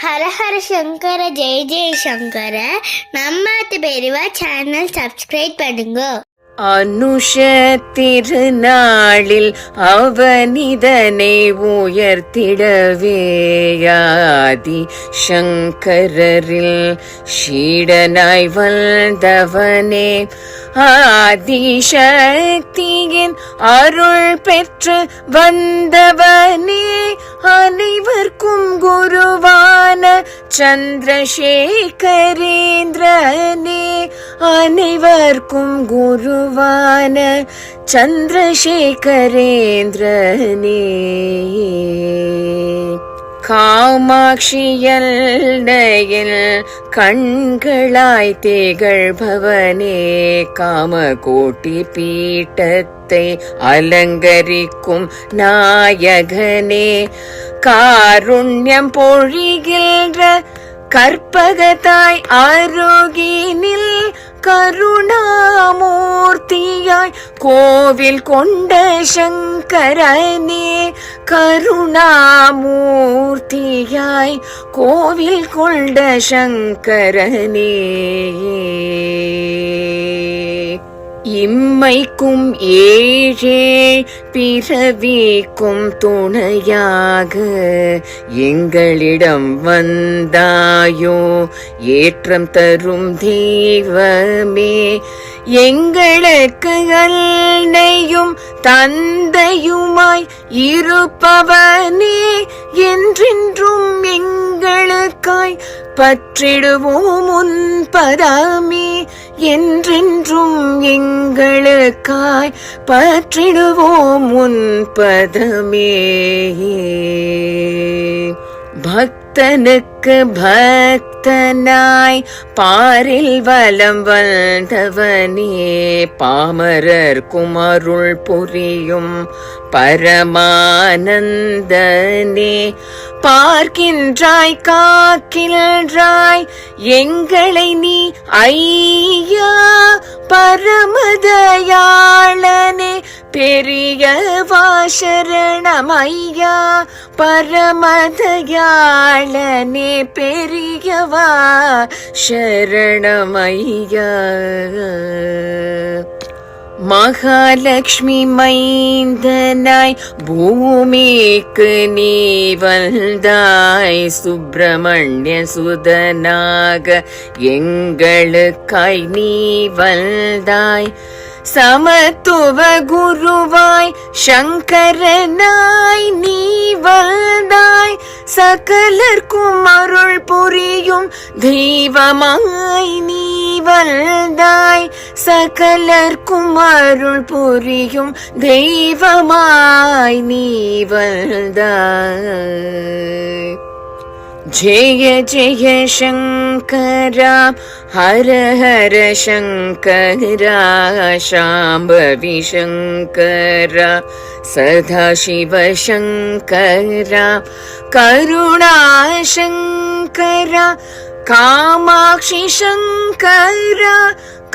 ஹரஹர சங்கர ஜெய ஜெய சங்கர. நம்ம பெரியவா channel subscribe பண்ணுங்க. அனுஷ திருநாளில் அவனிதனை உயர்த்திடவேயாதி சங்கரில் ஷீடனாய் வந்தவனே, ஆதிசக்தியின் அருள் பெற்று வந்தவனே, அனைவர்க்கும் குருவான சந்திரசேகரேந்திரனே, அனைவர்க்கும் குருவான சந்திரசேகரேந்திரனே. காமாட்சியல்லையில் கண்களாய் திகழ்பவனே, காமகோட்டி பீட்டத்தை அலங்கரிக்கும் நாயகனே, காருண்யம் பொழிகின்ற கற்பகத்தாய் அருகினில் கருணாமூர்த்தியாய் கோவில் கொண்ட சங்கரனே, கருணாமூர்த்தியாய் கோவில் கொண்ட சங்கரனே. இம்மைக்கும் ஏழே பிறவிக்கும் துணையாக எங்களிடம் வந்தாயோ ஏற்றம் தரும் தெய்வமே, எங்களுக்கு அன்னையும் தந்தையுமாய் இருப்பவனே, என்றென்றும் எங்களுக்காய் பற்றிடுவோம் உன் பதமே, என்றென்றும் எங்களுக்காய் பற்றிடுவோம் உன் பதமே. பக்தனுக்கு பக்தனாய் பாரில் வலம் வந்தவனே, பாமரர்க்கும் அருள் புரியும் பரமானந்தனே, பார்க்கின்றாய் காக்கின்றாய் எங்களை நீ ஐயா பரமதயாளனே, பெரியவா சரணமையா பரமதயாளனே, பெரியவா சரணமையா. மகாலட்சுமி மைந்தனாய் பூமிக்கு நீ வந்தாய், சுப்பிரமணிய சுதனாக எங்களுக்காய் நீ வந்தாய், சமத்துவ குருவாய் சங்கரனாய் நீ வந்தாய், சகலர்க்கும் அருள் புரியும் தெய்வமாய் நீ வந்தாய், சகலர்க்கும் அருள் புரியும் தெய்வமாய் நீ வந்தாய். ஜெய ஜெய சங்கரா ஹர ஹர சங்கரா, சாம்பவி சங்கரா சதாசிவ சங்கரா, கருணா சங்கரா காமாட்சி சங்கரா,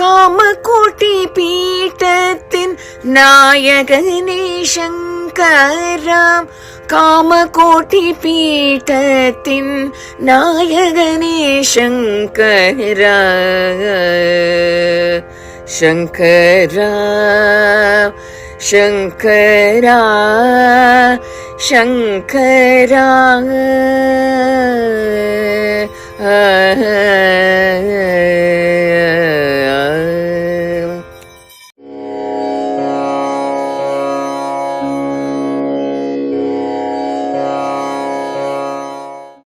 காமகோட்டி பீட்டத்தின் நாயகனே சங்கரா, காமகோட்டி பீட்டத்தின் நாயகனே சங்கரா. சங்கரா சங்கரா சங்கரா.